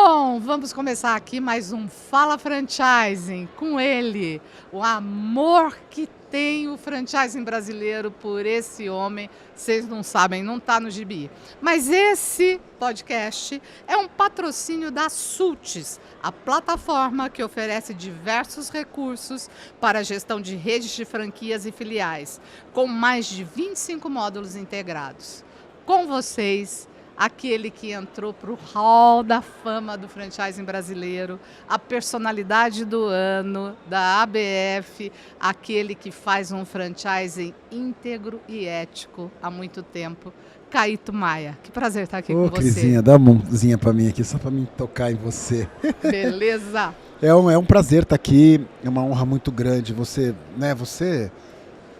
Bom, vamos começar aqui mais um Fala Franchising com ele, o amor que tem o franchising brasileiro por esse homem, vocês não sabem, não está no gibi. Mas esse podcast é um patrocínio da Sultis, a plataforma que oferece diversos recursos para a gestão de redes de franquias e filiais, com mais de 25 módulos integrados. Com vocês, aquele que entrou para o hall da fama do franchising brasileiro, a personalidade do ano da ABF, aquele que faz um franchising íntegro e ético há muito tempo, Caíto Maia. Que prazer estar aqui com você. Crisinha, dá uma mãozinha para mim aqui, só para mim tocar em você. Beleza? É um prazer estar aqui, é uma honra muito grande. Você,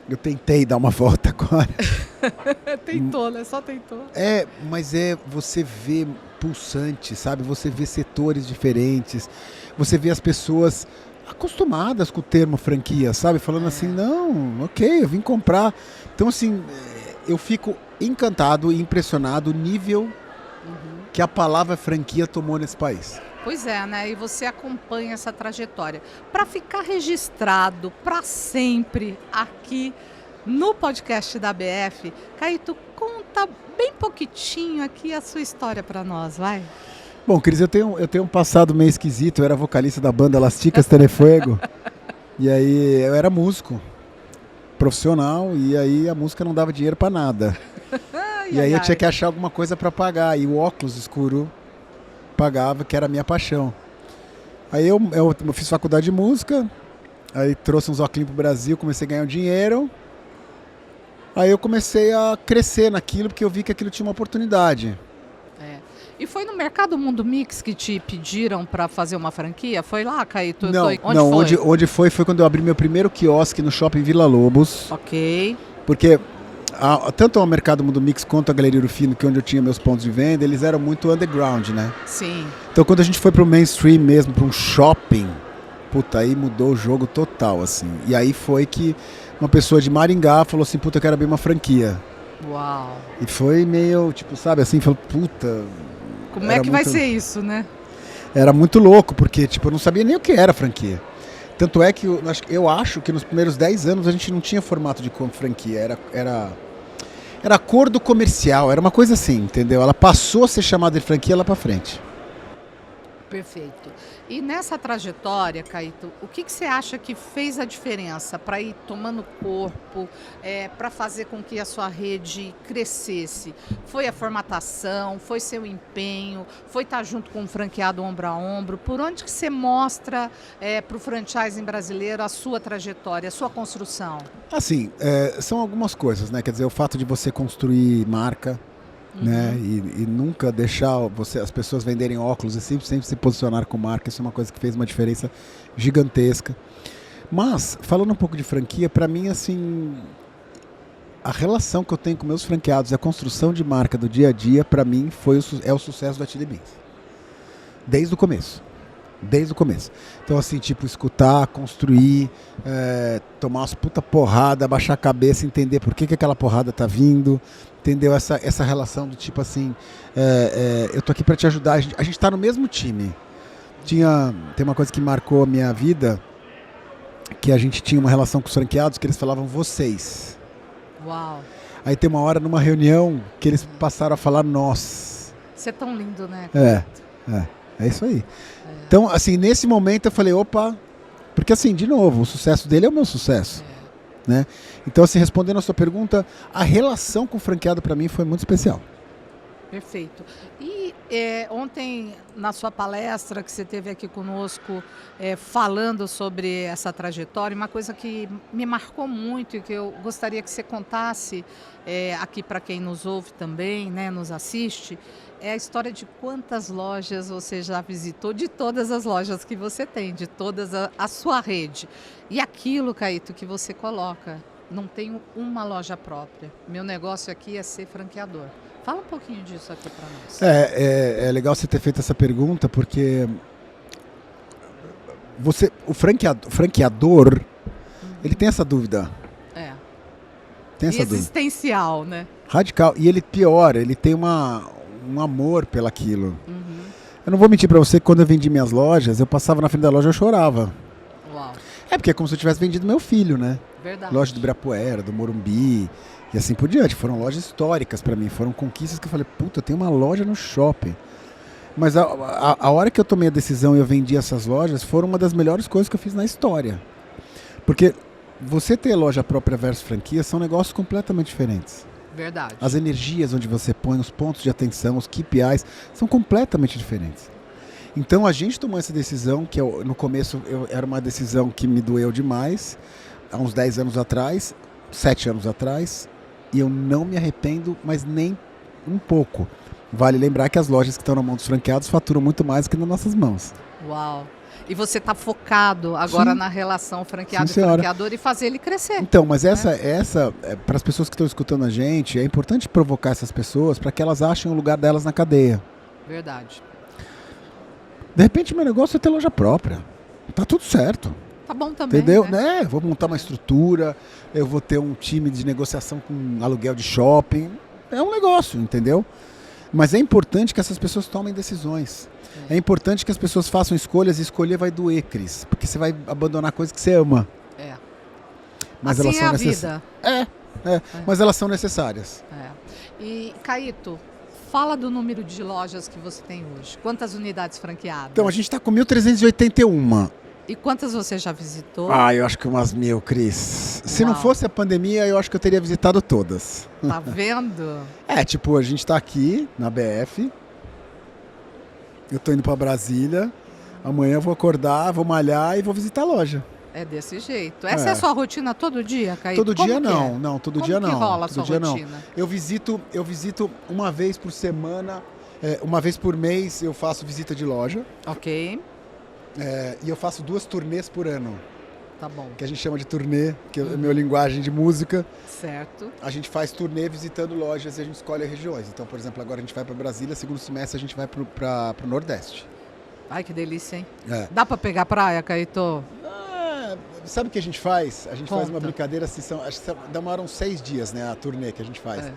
eu tentei dar uma volta agora. Tentou, né? Só tentou. Mas você vê pulsante, sabe? Você vê setores diferentes, você vê as pessoas acostumadas com o termo franquia, sabe? Falando assim, não, ok, eu vim comprar. Então, assim, eu fico encantado e impressionado o nível que a palavra franquia tomou nesse país. Pois é, né? E você acompanha essa trajetória. Para ficar registrado para sempre aqui no podcast da ABF, Caíto, conta bem pouquitinho aqui a sua história para nós, vai? Bom, Cris, eu tenho um passado meio esquisito. Eu era vocalista da banda Las Chicas Telefuego. E aí eu era músico profissional e aí a música não dava dinheiro para nada. Eu tinha que achar alguma coisa para pagar. E o óculos escuro pagava, que era a minha paixão. Aí eu fiz faculdade de música, aí trouxe uns óculos pro Brasil, comecei a ganhar um dinheiro. Aí eu comecei a crescer naquilo, porque eu vi que aquilo tinha uma oportunidade. E foi no Mercado Mundo Mix que te pediram para fazer uma franquia? Foi lá, Caíto? Onde foi quando eu abri meu primeiro quiosque no Shopping Vila Lobos. Ok. Porque tanto o Mercado Mundo Mix quanto a Galeria Urufino, que é onde eu tinha meus pontos de venda, eles eram muito underground, né? Sim. Então quando a gente foi pro mainstream mesmo, para um shopping, aí mudou o jogo total, assim. E aí foi que uma pessoa de Maringá falou assim, eu quero abrir uma franquia. Uau. E foi meio, sabe, assim, falou, como é que vai ser isso, né? Era muito louco, porque, eu não sabia nem o que era franquia. Tanto é que eu acho que nos primeiros 10 anos a gente não tinha formato de franquia, era acordo comercial, era uma coisa assim, entendeu? Ela passou a ser chamada de franquia lá pra frente. Perfeito. E nessa trajetória, Caíto, o que você acha que fez a diferença para ir tomando corpo, para fazer com que a sua rede crescesse? Foi a formatação, foi seu empenho, foi estar junto com o franqueado ombro a ombro? Por onde que você mostra para o franchising brasileiro a sua trajetória, a sua construção? Assim, são algumas coisas, né? Quer dizer, o fato de você construir marca, né? E nunca deixar as pessoas venderem óculos e sempre se posicionar com marca, isso é uma coisa que fez uma diferença gigantesca. Mas, falando um pouco de franquia, para mim, assim, a relação que eu tenho com meus franqueados e a construção de marca do dia a dia, para mim, é o sucesso da Chili Beans. Desde o começo. Então, assim, escutar, construir, tomar umas puta porrada, baixar a cabeça, entender por que aquela porrada tá vindo, entendeu? Essa relação do eu tô aqui para te ajudar, a gente tá no mesmo time. Tem uma coisa que marcou a minha vida, que a gente tinha uma relação com os franqueados, que eles falavam vocês. Uau! Aí tem uma hora numa reunião que eles passaram a falar nós. Você é tão lindo, né? É isso aí. Então, assim, nesse momento eu falei, opa, porque assim, de novo, o sucesso dele é o meu sucesso. Né? Então, assim, respondendo a sua pergunta, a relação com o franqueado para mim foi muito especial. Perfeito. E ontem, na sua palestra que você teve aqui conosco, falando sobre essa trajetória, uma coisa que me marcou muito e que eu gostaria que você contasse aqui para quem nos ouve também, né, nos assiste, é a história de quantas lojas você já visitou, de todas as lojas que você tem, de toda a sua rede. E aquilo, Caíto, que você coloca, não tenho uma loja própria. Meu negócio aqui é ser franqueador. Fala um pouquinho disso aqui para nós. É legal você ter feito essa pergunta, porque o franqueador, ele tem essa dúvida. Tem essa existencial, dúvida. Né? Radical. E ele tem um amor pelaquilo. Eu não vou mentir pra você que quando eu vendi minhas lojas, eu passava na frente da loja e eu chorava. Uau. É porque é como se eu tivesse vendido meu filho, né? Verdade. Loja do Ibirapuera, do Morumbi e assim por diante. Foram lojas históricas pra mim, foram conquistas que eu falei, puta, eu tenho uma loja no shopping. Mas a hora que eu tomei a decisão e eu vendi essas lojas, foram uma das melhores coisas que eu fiz na história. Porque você ter loja própria versus franquia são negócios completamente diferentes. Verdade. As energias onde você põe, os pontos de atenção, os KPIs, são completamente diferentes. Então a gente tomou essa decisão, que no começo era uma decisão que me doeu demais, há uns 10 anos atrás, 7 anos atrás, e eu não me arrependo, mas nem um pouco. Vale lembrar que as lojas que estão na mão dos franqueados faturam muito mais do que nas nossas mãos. Uau. E você está focado agora Sim. na relação franqueado Sim, e senhora. franqueador e fazer ele crescer. Então, mas essa para as pessoas que estão escutando a gente, é importante provocar essas pessoas para que elas achem o lugar delas na cadeia. Verdade. De repente, meu negócio é ter loja própria. Tá tudo certo. Tá bom também, Entendeu? né? Vou montar uma estrutura, eu vou ter um time de negociação com aluguel de shopping. É um negócio, entendeu? Mas é importante que essas pessoas tomem decisões. É importante que as pessoas façam escolhas, e escolher vai doer, Cris. Porque você vai abandonar coisas que você ama. É. Mas Assim elas são é a vida. Mas elas são necessárias. É. E, Caíto, fala do número de lojas que você tem hoje. Quantas unidades franqueadas? Então, a gente está com 1.381. E quantas você já visitou? Eu acho que umas 1.000, Cris. Se Uau. não fosse a pandemia, eu acho que eu teria visitado todas. Tá vendo? Tipo, a gente tá aqui na BF. Eu tô indo pra Brasília. Amanhã eu vou acordar, vou malhar e vou visitar a loja. É desse jeito. Essa é a sua rotina todo dia, Caíto? Todo Como dia que não, é? não, todo Como dia que não. rola a Todo sua dia rotina? não. Eu visito uma vez por semana, uma vez por mês eu faço visita de loja. Ok, E eu faço 2 turnês por ano, tá bom. que a gente chama de turnê, que é a minha linguagem de música. Certo. A gente faz turnê visitando lojas e a gente escolhe regiões. Então, por exemplo, agora a gente vai para Brasília, segundo semestre a gente vai pro Nordeste. Ai, que delícia, hein? É. Dá pra pegar praia, Caíto? Sabe o que a gente faz? A gente faz uma Conta. brincadeira assim, acho que demoram 6 dias, né, a turnê que a gente faz. É.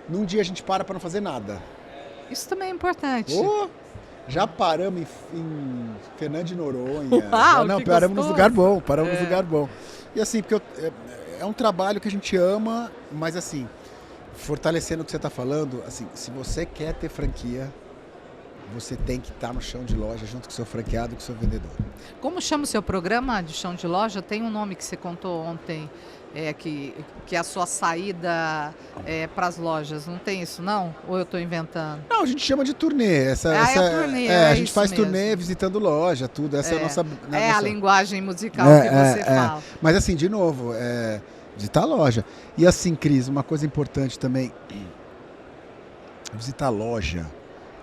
Num dia a gente para não fazer nada. Isso também é importante. Já paramos em Fernando de Noronha. Uau, Não, que paramos gostoso. nos lugar bom, paramos nos lugar bom. E assim, porque é um trabalho que a gente ama, mas assim, fortalecendo o que você está falando, assim, se você quer ter franquia, você tem que estar no chão de loja junto com o seu franqueado e com o seu vendedor. Como chama o seu programa de chão de loja? Tem um nome que você contou ontem, que é a sua saída para as lojas. Não tem isso, não? Ou eu estou inventando? Não, a gente chama de turnê. É turnê, a gente isso faz mesmo. turnê visitando loja, tudo. Essa é a nossa... a linguagem musical que você fala. Mas assim, de novo, visitar a loja. E assim, Cris, uma coisa importante também, visitar a loja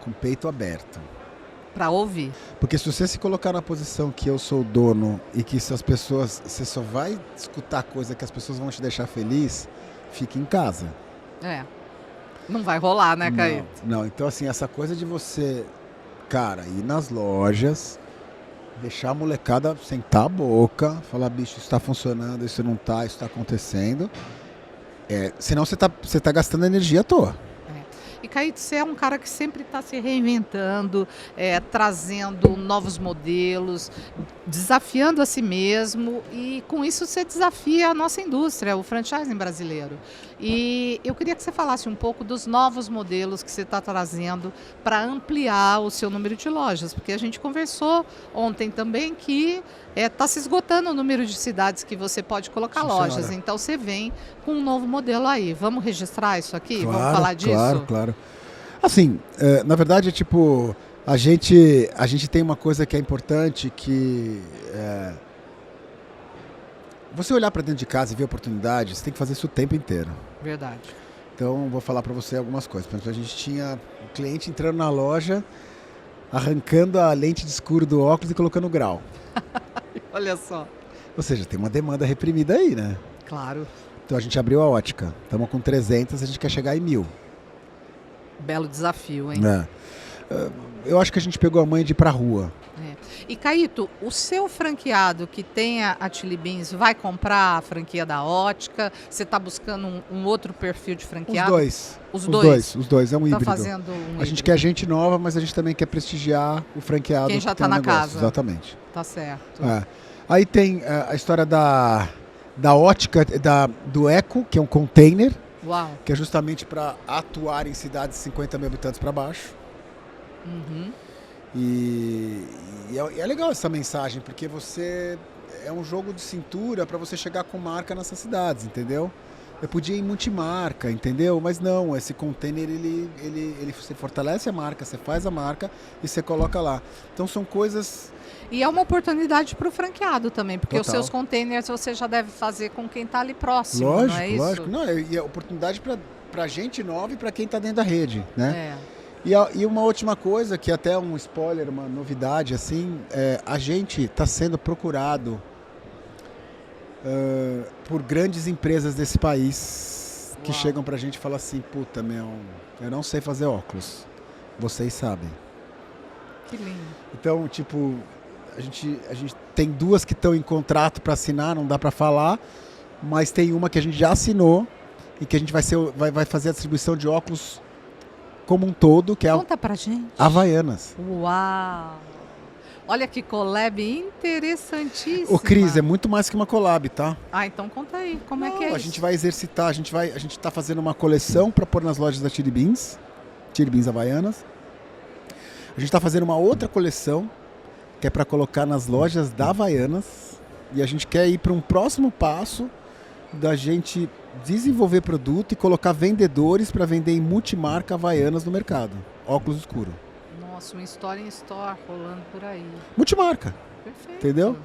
com o peito aberto. Para ouvir. Porque se você se colocar na posição que eu sou o dono e que se as pessoas, você só vai escutar coisa que as pessoas vão te deixar feliz, fique em casa. Não vai rolar, né, Caíto? Não, então assim, essa coisa de você, cara, ir nas lojas, deixar a molecada sentar a boca, falar, bicho, isso tá funcionando, isso não tá, isso tá acontecendo. Senão você tá gastando energia à toa. E, Caíto, você é um cara que sempre está se reinventando, trazendo novos modelos, desafiando a si mesmo, e com isso você desafia a nossa indústria, o franchising brasileiro. E eu queria que você falasse um pouco dos novos modelos que você está trazendo para ampliar o seu número de lojas, porque a gente conversou ontem também que está se esgotando o número de cidades que você pode colocar lojas. Senhora. Então você vem com um novo modelo aí. Vamos registrar isso aqui? Claro, Vamos falar disso? Claro. Assim, na verdade, tipo, a gente tem uma coisa que é importante, que você olhar para dentro de casa e ver oportunidades, você tem que fazer isso o tempo inteiro. Verdade. Então, vou falar para você algumas coisas. Por exemplo, a gente tinha um cliente entrando na loja, arrancando a lente de escuro do óculos e colocando grau. Olha só. Ou seja, tem uma demanda reprimida aí, né? Claro. Então, a gente abriu a ótica. Estamos com 300, a gente quer chegar em 1.000. Belo desafio, hein? Eu acho que a gente pegou a mãe de ir pra rua. E Caíto, o seu franqueado que tem a Chili Beans vai comprar a franquia da Ótica? Você está buscando um outro perfil de franqueado? Os dois, é um híbrido. Fazendo a gente quer gente nova, mas a gente também quer prestigiar o franqueado. Quem já está na casa. Exatamente. Tá certo. Aí tem a história da Ótica, do Eco, que é um container. Uau. Que é justamente para atuar em cidades de 50 mil habitantes para baixo. Uhum. E é legal essa mensagem, porque é um jogo de cintura para você chegar com marca nessas cidades, entendeu? Eu podia ir em multimarca, entendeu? Mas não, esse container, você fortalece a marca, você faz a marca e você coloca lá. Então são coisas... E é uma oportunidade para o franqueado também, porque Total. Os seus containers você já deve fazer com quem está ali próximo, lógico, não é isso? Lógico, não, e é oportunidade para gente nova e para quem está dentro da rede, né? E uma última coisa, que até um spoiler, uma novidade, assim, a gente está sendo procurado por grandes empresas desse país que chegam pra gente e falam assim, puta, eu não sei fazer óculos, vocês sabem. Que lindo. Então, tipo, a gente tem duas que estão em contrato para assinar, não dá para falar, mas tem uma que a gente já assinou e que a gente vai fazer a distribuição de óculos como um todo, que é Conta pra gente. Havaianas. Uau! Olha que collab interessantíssima. Ô Cris, é muito mais que uma collab, tá? Então conta aí, como é que é A isso? gente vai exercitar, a gente tá fazendo uma coleção para pôr nas lojas da Chili Beans Havaianas. A gente tá fazendo uma outra coleção, que é para colocar nas lojas da Havaianas. E a gente quer ir para um próximo passo da gente desenvolver produto e colocar vendedores para vender em multimarca Havaianas no mercado. Óculos escuro. Nossa, um store in store rolando por aí. Multimarca. Perfeito. Entendeu?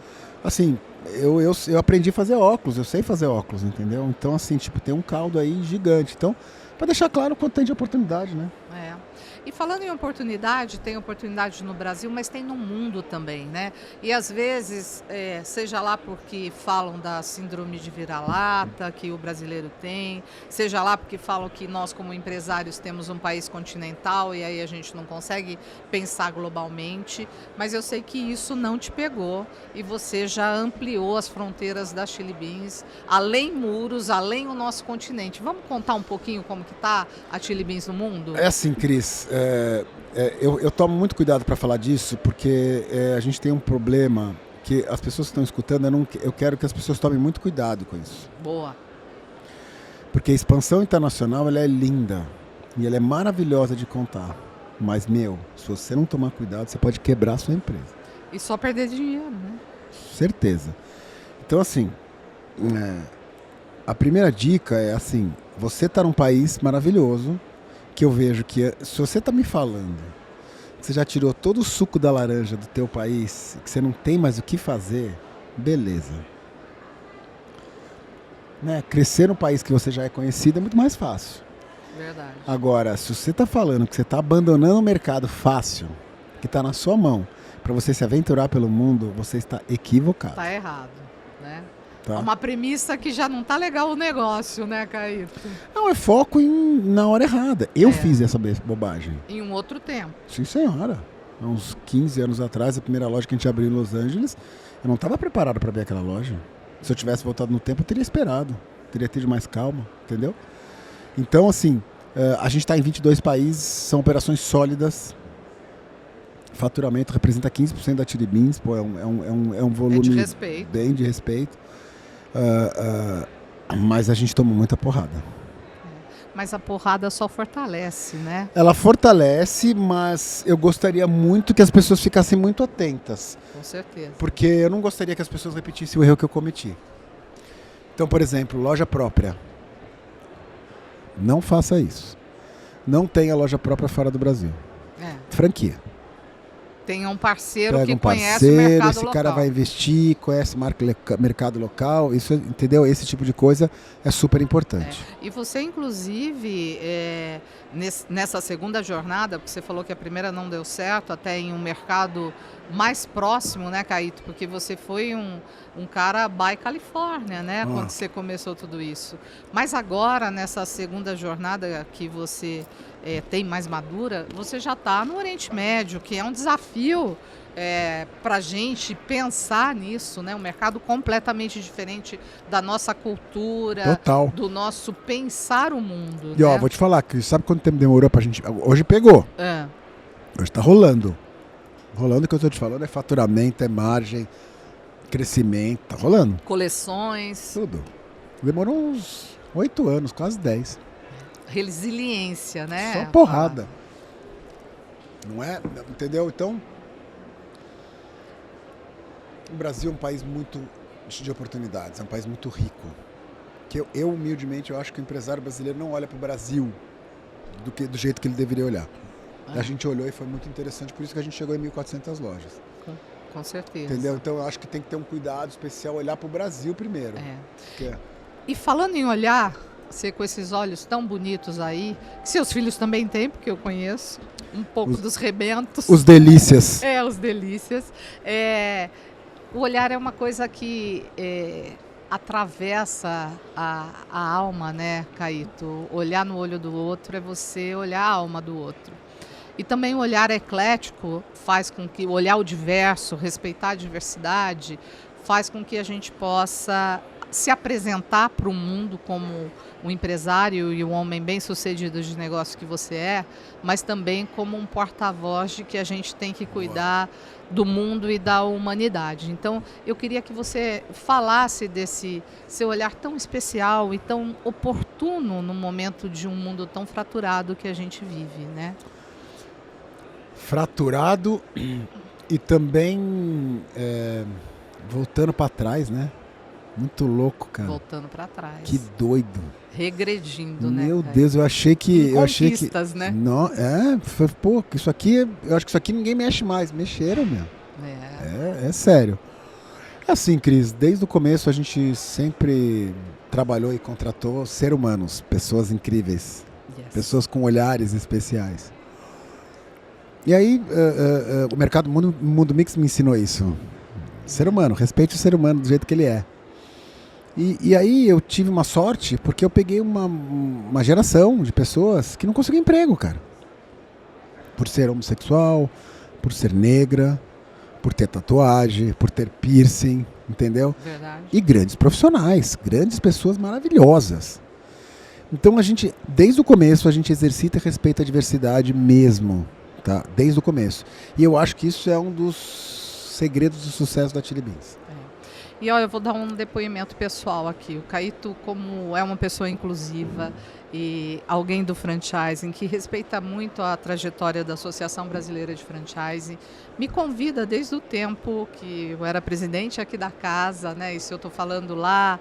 Assim, eu aprendi a fazer óculos, eu sei fazer óculos, entendeu? Então, assim, tipo, tem um caldo aí gigante. Então, para deixar claro o quanto tem de oportunidade, né? E falando em oportunidade, tem oportunidade no Brasil, mas tem no mundo também, né? E às vezes, seja lá porque falam da síndrome de vira-lata que o brasileiro tem, seja lá porque falam que nós como empresários temos um país continental e aí a gente não consegue pensar globalmente, mas eu sei que isso não te pegou e você já ampliou as fronteiras da Chili Beans, além muros, além o nosso continente. Vamos contar um pouquinho como que está a Chili Beans no mundo? É assim, Cris, eu tomo muito cuidado para falar disso, porque a gente tem um problema que as pessoas que estão escutando, eu quero que as pessoas tomem muito cuidado com isso. Boa. Porque a expansão internacional, ela é linda e ela é maravilhosa de contar. Mas, se você não tomar cuidado, você pode quebrar a sua empresa. E só perder dinheiro, né? Certeza. Então, assim, a primeira dica é assim, você está num país maravilhoso, que eu vejo que, se você está me falando que você já tirou todo o suco da laranja do teu país, que você não tem mais o que fazer, beleza. Né? Crescer no país que você já é conhecido é muito mais fácil. Verdade. Agora, se você está falando que você está abandonando o mercado fácil, que está na sua mão, para você se aventurar pelo mundo, você está equivocado. Está errado, né? Tá? É uma premissa que já não está legal o negócio, né, Caíto? Não, é foco na hora errada. Eu fiz essa bobagem. Em um outro tempo. Sim, senhora. Há uns 15 anos atrás, a primeira loja que a gente abriu em Los Angeles, eu não estava preparado para abrir aquela loja. Se eu tivesse voltado no tempo, eu teria esperado. Teria tido mais calma, entendeu? Então, assim, a gente está em 22 países, são operações sólidas. Faturamento representa 15% da Chili Beans, pô, é um volume de respeito. Bem de respeito. Mas a gente toma muita porrada. Mas a porrada só fortalece, né? Ela fortalece, mas eu gostaria muito que as pessoas ficassem muito atentas. Com certeza. Porque eu não gostaria que as pessoas repetissem o erro que eu cometi. Então, por exemplo, loja própria. Não faça isso. Não tenha loja própria fora do Brasil. Franquia. Tenha um parceiro Pega que um conhece o mercado esse local. Cara vai investir, conhece mercado local, isso, entendeu? Esse tipo de coisa é super importante. E você, inclusive, nessa segunda jornada, porque você falou que a primeira não deu certo, até em um mercado mais próximo, né, Caíto? Porque você foi um cara by Califórnia, né, quando você começou tudo isso. Mas agora, nessa segunda jornada que você tem mais madura, você já está no Oriente Médio, que é um desafio para a gente pensar nisso, né? Um mercado completamente diferente da nossa cultura, Total. do nosso pensar o mundo. E ó, né? vou te falar, Cris, sabe quanto tempo demorou pra gente... Hoje pegou. Hoje tá rolando. Rolando, o que eu tô te falando é faturamento, é margem, crescimento, tá rolando. Coleções. Tudo. Demorou uns 8 anos, quase 10. Resiliência, né? Só porrada. Não é? Entendeu? Então, o Brasil é um país muito de oportunidades, é um país muito rico. Que eu humildemente, eu acho que o empresário brasileiro não olha para o Brasil do jeito que ele deveria olhar. A gente olhou e foi muito interessante, por isso que a gente chegou em 1.400 lojas. Com certeza. Entendeu? Então eu acho que tem que ter um cuidado especial, olhar para o Brasil primeiro. E falando em olhar, você com esses olhos tão bonitos aí, que seus filhos também têm, porque eu conheço um pouco dos rebentos. Os delícias. Os delícias. O olhar é uma coisa que atravessa a alma, né, Caíto? Olhar no olho do outro é você olhar a alma do outro. E também o olhar eclético faz com que, olhar o diverso, respeitar a diversidade, faz com que a gente possa se apresentar para o mundo como um empresário e um homem bem-sucedido de negócio que você é, mas também como um porta-voz de que a gente tem que cuidar do mundo e da humanidade. Então, eu queria que você falasse desse seu olhar tão especial e tão oportuno no momento de um mundo tão fraturado que a gente vive, né? Fraturado e também voltando para trás, né? Muito louco, cara. Voltando para trás. Que doido. Regredindo, né? Meu Deus, eu achei que... Conquistas, né? Não, pô, isso aqui, eu acho que isso aqui ninguém mexe mais. Mexeram, meu. É sério. Assim, Cris, desde o começo a gente sempre trabalhou e contratou seres humanos, pessoas incríveis, pessoas com olhares especiais. E aí, o mercado Mundo Mix me ensinou isso. Ser humano, respeite o ser humano do jeito que ele é. E aí eu tive uma sorte, porque eu peguei uma geração de pessoas que não conseguiam emprego, cara. Por ser homossexual, por ser negra, por ter tatuagem, por ter piercing, entendeu? Verdade. E grandes profissionais, grandes pessoas maravilhosas. Então a gente, desde o começo, a gente exercita e respeita a diversidade mesmo, tá? Desde o começo. E eu acho que isso é um dos segredos do sucesso da Chili Beans. E olha, eu vou dar um depoimento pessoal aqui. O Caíto, como é uma pessoa inclusiva e alguém do franchising que respeita muito a trajetória da Associação Brasileira de Franchising, me convida desde o tempo que eu era presidente aqui da casa, né? Isso eu estou falando lá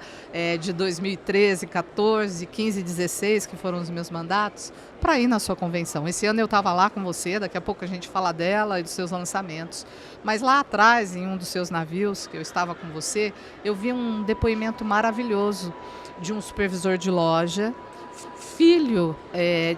de 2013, 14, 15, 16, que foram os meus mandatos, para ir na sua convenção. Esse ano eu estava lá com você, daqui a pouco a gente fala dela e dos seus lançamentos. Mas lá atrás, em um dos seus navios, que eu estava com você, eu vi um depoimento maravilhoso de um supervisor de loja, filho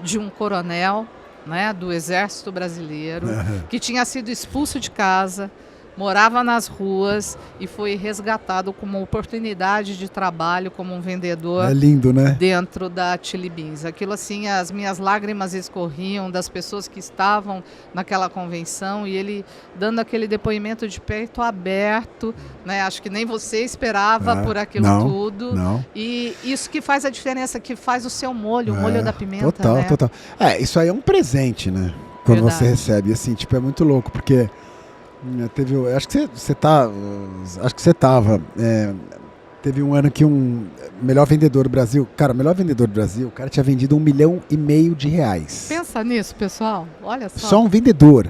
de um coronel, né, do Exército Brasileiro, que tinha sido expulso de casa, morava nas ruas e foi resgatado com uma oportunidade de trabalho como um vendedor. É lindo, né? Dentro da Chili Beans. Aquilo assim, as minhas lágrimas escorriam das pessoas que estavam naquela convenção e ele dando aquele depoimento de peito aberto, né? Acho que nem você esperava por aquilo tudo. Não. E isso que faz a diferença, que faz o seu molho, o molho da pimenta, total, né? Total. Isso aí é um presente, né? Quando você recebe, assim, tipo, é muito louco, porque acho que você estava. Teve um ano que melhor vendedor do Brasil. Cara, o melhor vendedor do Brasil, o cara tinha vendido R$1,5 milhão. Pensa nisso, pessoal. Olha só. Só um vendedor.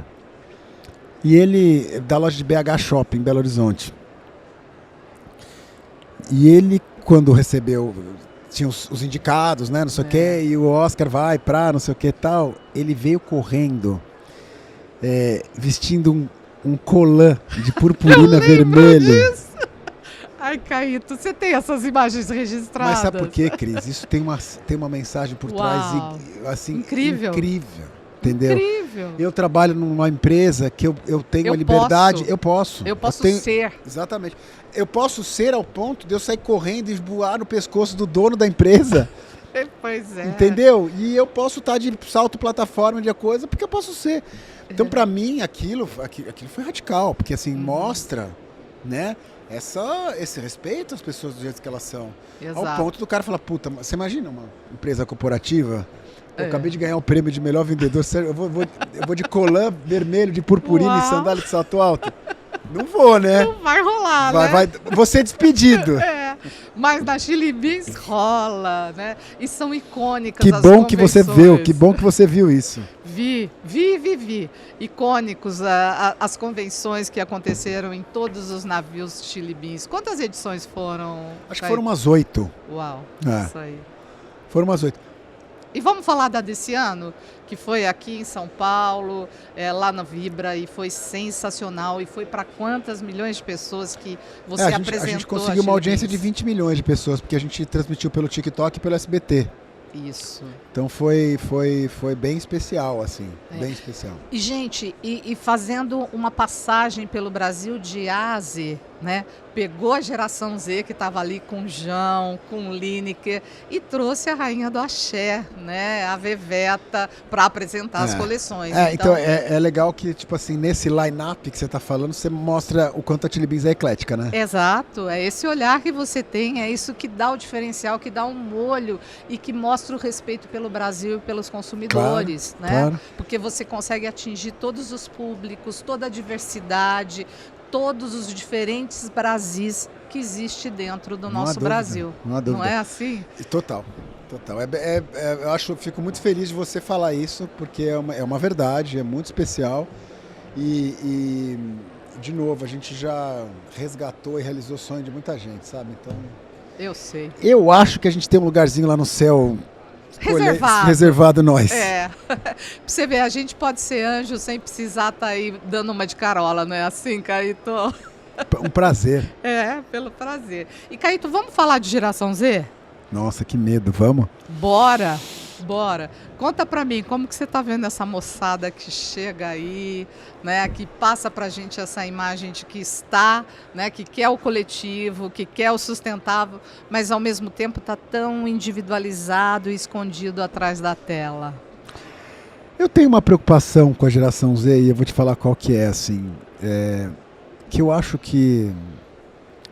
E ele, da loja de BH Shopping, em Belo Horizonte. E ele, quando recebeu, tinha os indicados, né? Não sei o quê, e o Oscar vai pra não sei o que e tal. Ele veio correndo, vestindo um colã de purpurina vermelha. Disso. Ai, Caíto, você tem essas imagens registradas. Mas sabe por quê, Cris? Isso tem uma mensagem por trás assim, incrível. Entendeu? Incrível. Eu trabalho numa empresa que eu tenho a liberdade. Eu posso ser. Exatamente. Eu posso ser ao ponto de eu sair correndo e voar no pescoço do dono da empresa Pois é. Entendeu? E eu posso estar de salto plataforma de coisa porque eu posso ser. Então, pra mim, aquilo foi radical, porque assim, mostra, né, esse respeito às pessoas do jeito que elas são. Exato. Ao ponto do cara falar, puta, você imagina uma empresa corporativa? Eu acabei de ganhar o prêmio de melhor vendedor, sério, eu vou de colã vermelho, de purpurina e sandália de salto alto. Não vou, né? Não vai rolar, né? Vou ser despedido. Mas na Chili Beans rola, né? E são icônicas que as bom que você convenções. viu, que bom que você viu isso. Vi. Icônicos as convenções que aconteceram em todos os navios Chili Beans. Quantas edições foram? Acho que foram umas 8. Uau, isso aí. Foram umas 8. E vamos falar da desse ano, que foi aqui em São Paulo, lá na Vibra, e foi sensacional. E foi para quantas milhões de pessoas que você apresentou? A gente conseguiu uma audiência de 20 milhões de pessoas, porque a gente transmitiu pelo TikTok e pelo SBT. Isso. Então foi bem especial, assim, bem especial. E, gente, e fazendo uma passagem pelo Brasil de A a Z, né? Pegou a geração Z que estava ali com o João, com o Lineker e trouxe a rainha do axé, né? A Veveta, para apresentar as coleções. Então é legal que, tipo assim, nesse line-up que você está falando, você mostra o quanto a Chili Beans é eclética, né? Exato, é esse olhar que você tem, é isso que dá o diferencial, que dá um molho e que mostra o respeito pelo Brasil e pelos consumidores, né? Claro. Porque você consegue atingir todos os públicos, toda a diversidade, todos os diferentes Brasis que existe dentro do nosso Brasil. Não há dúvida. Não é assim? Total. Eu fico muito feliz de você falar isso, porque é uma verdade, é muito especial. E, de novo, a gente já resgatou e realizou o sonho de muita gente, sabe? Então, eu sei. Eu acho que a gente tem um lugarzinho lá no céu reservado nós. Pra você ver, a gente pode ser anjo sem precisar estar aí dando uma de carola, não é assim, Caíto? Um prazer. Pelo prazer. E Caíto, vamos falar de geração Z? Nossa, que medo, vamos? Bora. Conta pra mim, como que você tá vendo essa moçada que chega aí, né, que passa pra gente essa imagem de que está, né, que quer o coletivo, que quer o sustentável, mas ao mesmo tempo tá tão individualizado e escondido atrás da tela. Eu tenho uma preocupação com a geração Z e eu vou te falar qual que é, assim, que eu acho que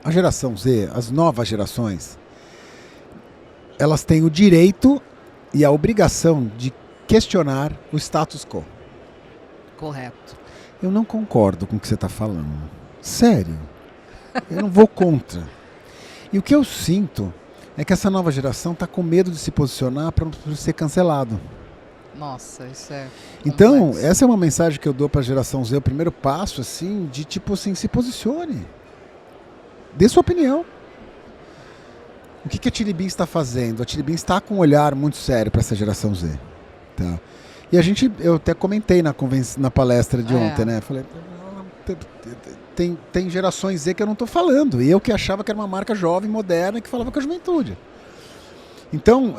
a geração Z, as novas gerações, elas têm o direito e a obrigação de questionar o status quo. Correto. Eu não concordo com o que você está falando. Sério. Eu não vou contra. E o que eu sinto é que essa nova geração está com medo de se posicionar para não ser cancelado. Nossa, isso é complexo. Então, essa é uma mensagem que eu dou para a geração Z, o primeiro passo, assim, de tipo assim, se posicione. Dê sua opinião. O que a Chili Beans está fazendo? A Chili Beans está com um olhar muito sério para essa geração Z. Tá? E eu até comentei na palestra de ontem, né? Falei, tem gerações Z que eu não estou falando. E eu que achava que era uma marca jovem, moderna, que falava com a juventude. Então,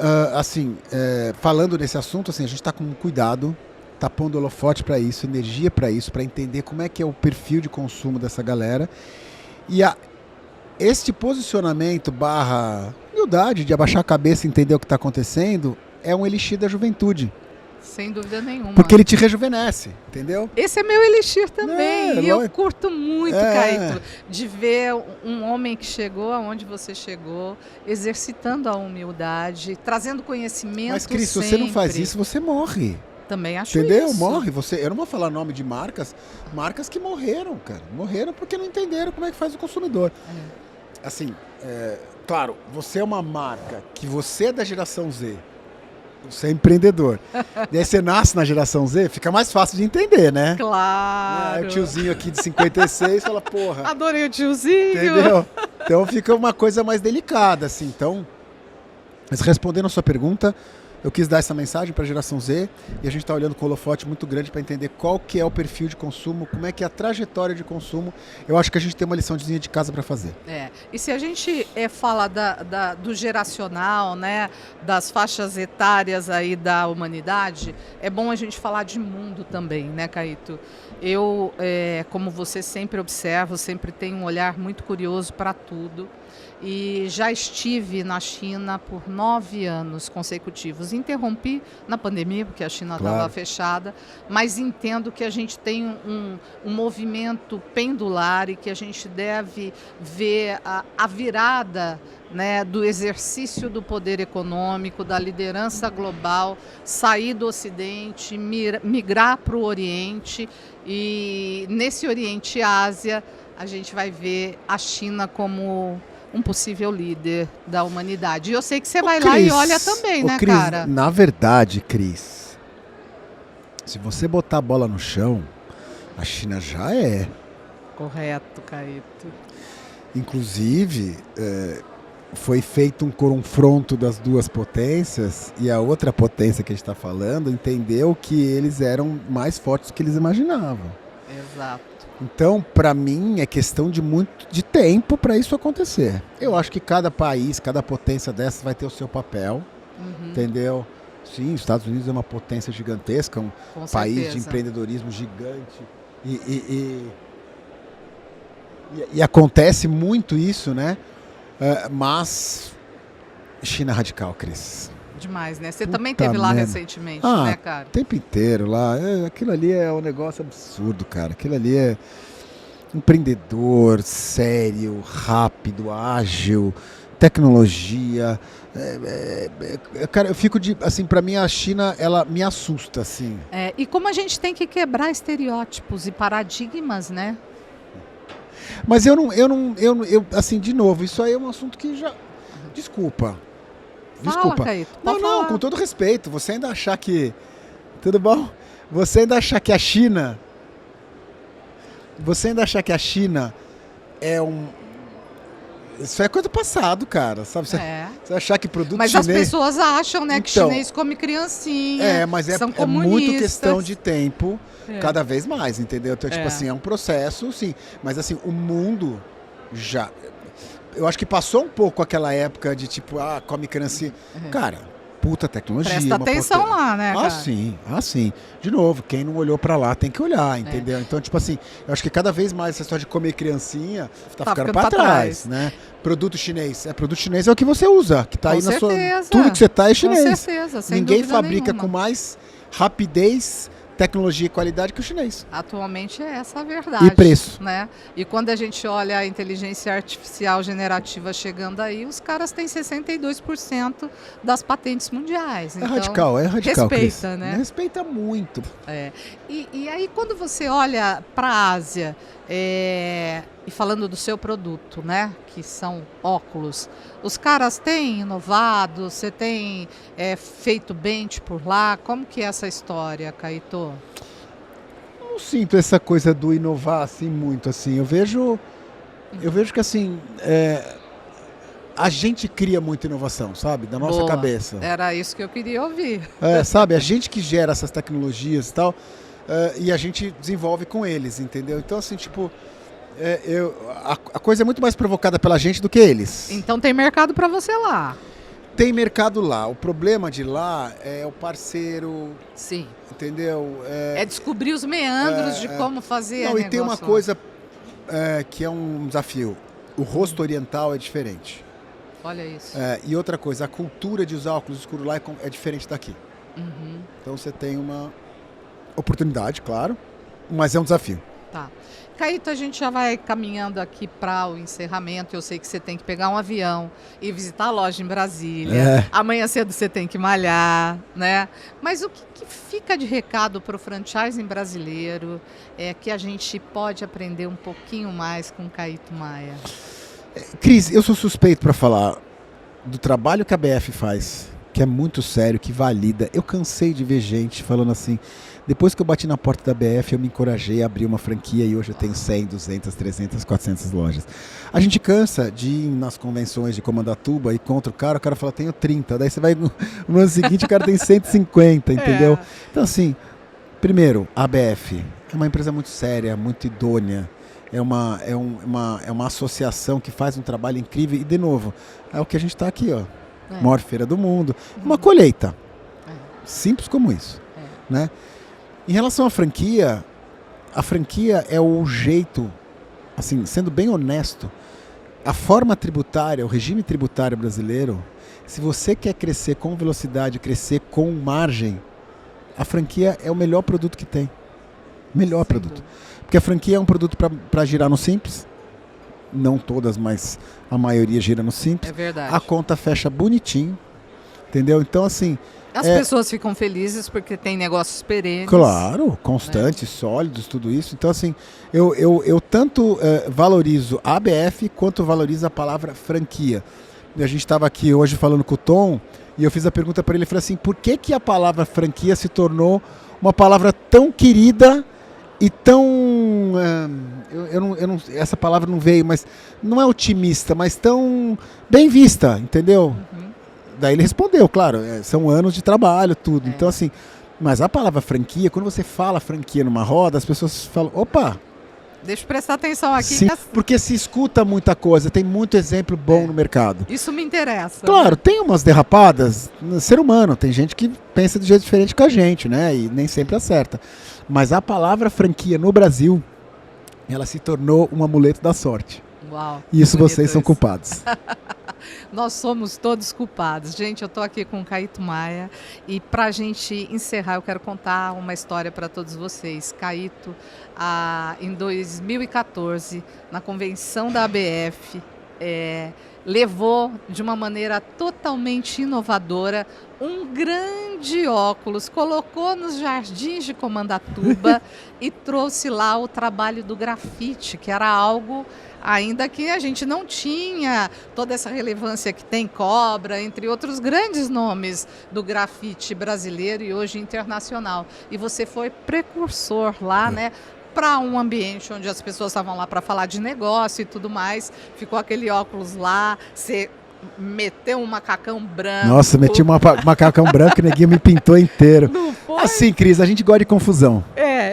falando nesse assunto, assim, a gente está com cuidado, está pondo holofote para isso, energia para isso, para entender como é que é o perfil de consumo dessa galera. E este posicionamento / humildade de abaixar a cabeça e entender o que está acontecendo é um elixir da juventude. Sem dúvida nenhuma. Porque ele te rejuvenesce, entendeu? Esse é meu elixir também. E eu curto muito, Caíto, de ver um homem que chegou aonde você chegou, exercitando a humildade, trazendo conhecimento. Mas, Cris, sempre. Se você não faz isso, você morre. Também acho Entendeu? isso. Morre. Eu não vou falar nome de marcas que morreram, cara. Morreram porque não entenderam como é que faz o consumidor. Assim, claro, você é uma marca que você é da geração Z, você é empreendedor. E aí você nasce na geração Z, fica mais fácil de entender, né? Claro. O tiozinho aqui de 56 fala, porra. Adorei o tiozinho. Entendeu? Então fica uma coisa mais delicada, assim. Então, mas respondendo a sua pergunta, eu quis dar essa mensagem para a geração Z e a gente está olhando com o holofote muito grande para entender qual que é o perfil de consumo, como é que é a trajetória de consumo. Eu acho que a gente tem uma liçãozinha de casa para fazer. E se a gente fala do geracional, né, das faixas etárias aí da humanidade, é bom a gente falar de mundo também, né, Caíto? Eu, como você sempre observa, sempre tenho um olhar muito curioso para tudo. E já estive na China por 9 anos consecutivos. Interrompi na pandemia, porque a China estava fechada, mas entendo que a gente tem um movimento pendular e que a gente deve ver a virada, né, do exercício do poder econômico, da liderança global, sair do Ocidente, migrar para o Oriente, e nesse Oriente e Ásia a gente vai ver a China como um possível líder da humanidade. E eu sei que você vai lá e olha também, né, Cris, cara? Na verdade, Cris, se você botar a bola no chão, a China já é. Correto, Caíto. Inclusive, foi feito um confronto das duas potências e a outra potência que a gente está falando entendeu que eles eram mais fortes do que eles imaginavam. Exato. Então, para mim, é questão de tempo para isso acontecer. Eu acho que cada país, cada potência dessa vai ter o seu papel, entendeu? Sim, os Estados Unidos é uma potência gigantesca, um país de empreendedorismo gigante. E acontece muito isso, né? Mas China radical, Cris. Demais, né? Você também esteve lá recentemente, né, cara? O tempo inteiro lá. Aquilo ali é um negócio absurdo, cara. Aquilo ali é empreendedor, sério, rápido, ágil, tecnologia. Cara, eu fico assim, pra mim a China, ela me assusta, assim. E como a gente tem que quebrar estereótipos e paradigmas, né? Mas eu assim, de novo, isso aí é um assunto que já... Desculpa. Fala, Caíto, não, com todo respeito. Você ainda achar que... Tudo bom? Você ainda achar que a China... é um... Isso é coisa do passado, cara, sabe? Você achar que produto mas chinês... Mas as pessoas acham, né, que chinês come criancinha, mas são é muito comunistas. questão de tempo, cada vez mais, entendeu? Então, tipo assim, é um processo, sim. Mas, assim, o mundo já... Eu acho que passou um pouco aquela época de, tipo, come criancinha. Cara, puta tecnologia. Presta atenção lá, né, cara? Sim. De novo, quem não olhou pra lá tem que olhar, entendeu? Então, tipo assim, eu acho que cada vez mais essa história de comer criancinha tá ficando pra trás, né? Produto chinês. Produto chinês é o que você usa, que tá aí na sua... Tudo que você tá é chinês. Com certeza, sem Ninguém fabrica nenhuma. com mais rapidez, tecnologia e qualidade que o chinês. Atualmente é essa a verdade. E preço. Né? E quando a gente olha a inteligência artificial generativa chegando aí, os caras têm 62% das patentes mundiais. Então, é radical, respeita, Cris. Né? Respeita muito. E aí quando você olha para a Ásia, e falando do seu produto, né, que são óculos, os caras têm inovado, você tem feito bench por lá, como que é essa história, Caíto? Não sinto essa coisa do inovar assim muito, assim, eu vejo que assim, a gente cria muita inovação, sabe, da nossa cabeça. Era isso que eu queria ouvir. Sabe, a gente que gera essas tecnologias e tal, e a gente desenvolve com eles, entendeu? Então assim, tipo... a coisa é muito mais provocada pela gente do que eles. Então tem mercado para você lá. Tem mercado lá. O problema de lá é o parceiro. Sim. Entendeu? Descobrir os meandros de como fazer. Não, e tem uma coisa que é um desafio. O rosto oriental é diferente. Olha isso. E outra coisa, a cultura de usar óculos escuros lá é diferente daqui. Então você tem uma oportunidade, claro, mas é um desafio. Tá. Caíto, a gente já vai caminhando aqui para o encerramento. Eu sei que você tem que pegar um avião e visitar a loja em Brasília. Amanhã cedo você tem que malhar, né? Mas o que fica de recado para o franchising brasileiro que a gente pode aprender um pouquinho mais com o Caíto Maia? Cris, eu sou suspeito para falar do trabalho que a BF faz, que é muito sério, que valida. Eu cansei de ver gente falando assim, Depois que eu bati na porta da BF, eu me encorajei a abrir uma franquia e hoje eu tenho 100, 200, 300, 400 lojas. A gente cansa de ir nas convenções de Comandatuba e contra o cara fala, tenho 30. Daí você vai no ano seguinte, o cara tem 150, entendeu? Então, assim, primeiro, a ABF é uma empresa muito séria, muito idônea. É uma associação que faz um trabalho incrível. E, de novo, é o que a gente está aqui, ó. Maior feira do mundo. Uma colheita. Simples como isso. Né? Em relação à franquia, a franquia é o jeito, assim, sendo bem honesto, a forma tributária, o regime tributário brasileiro, se você quer crescer com velocidade, crescer com margem, a franquia é o melhor produto que tem. Melhor produto. Porque a franquia é um produto para girar no Simples. Não todas, mas a maioria gira no Simples. É verdade. A conta fecha bonitinho. Entendeu? Então, assim... As pessoas ficam felizes porque tem negócios perenes. Claro, constantes, sólidos, tudo isso. Então, assim, eu tanto valorizo a ABF quanto valorizo a palavra franquia. A gente estava aqui hoje falando com o Tom e eu fiz a pergunta para ele, falei assim, por que a palavra franquia se tornou uma palavra tão querida e tão... essa palavra não veio, mas não é otimista, mas tão bem vista, entendeu? Daí ele respondeu, claro, são anos de trabalho, tudo. Então, assim, mas a palavra franquia, quando você fala franquia numa roda, as pessoas falam, opa... Deixa eu prestar atenção aqui. Sim, porque se escuta muita coisa, tem muito exemplo bom no mercado. Isso me interessa. Claro, né? Tem umas derrapadas no ser humano, tem gente que pensa de jeito diferente que a gente, né? E nem sempre acerta. Mas a palavra franquia no Brasil, ela se tornou um amuleto da sorte. Uau, e isso vocês são culpados. Nós somos todos culpados. Gente, eu estou aqui com o Caíto Maia e para a gente encerrar, eu quero contar uma história para todos vocês. Caíto, em 2014, na convenção da ABF, levou de uma maneira totalmente inovadora um grande óculos, colocou nos jardins de Comandatuba e trouxe lá o trabalho do grafite, que era algo ainda que a gente não tinha toda essa relevância que tem Cobra, entre outros grandes nomes do grafite brasileiro e hoje internacional. E você foi precursor lá, né? Para um ambiente onde as pessoas estavam lá para falar de negócio e tudo mais, ficou aquele óculos lá, você meteu um macacão branco. Nossa, meti um macacão branco e o neguinho me pintou inteiro. Não foi? Assim, Cris, a gente gosta de confusão.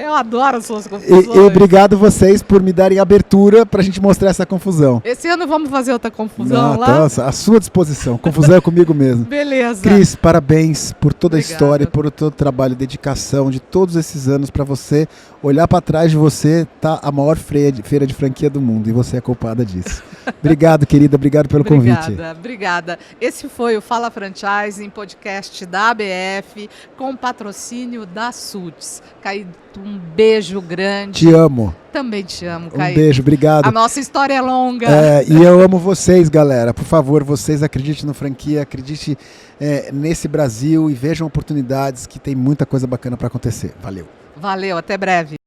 Eu adoro as suas confusões. E obrigado vocês por me darem abertura para a gente mostrar essa confusão. Esse ano vamos fazer outra confusão lá? Nossa, à sua disposição. Confusão é comigo mesmo. Beleza. Cris, parabéns por toda a história, por todo o trabalho, dedicação de todos esses anos para você. Olhar para trás de você, tá a maior feira de franquia do mundo e você é culpada disso. Obrigado, querida. Obrigado pelo convite. Obrigada. Esse foi o Fala Franchising, podcast da ABF, com patrocínio da Suits. Caíto, um beijo grande. Te amo. Também te amo, Caíto. Um beijo, obrigado. A nossa história é longa. E eu amo vocês, galera. Por favor, vocês acreditem no franquia, acreditem nesse Brasil e vejam oportunidades que tem muita coisa bacana para acontecer. Valeu. Valeu, até breve.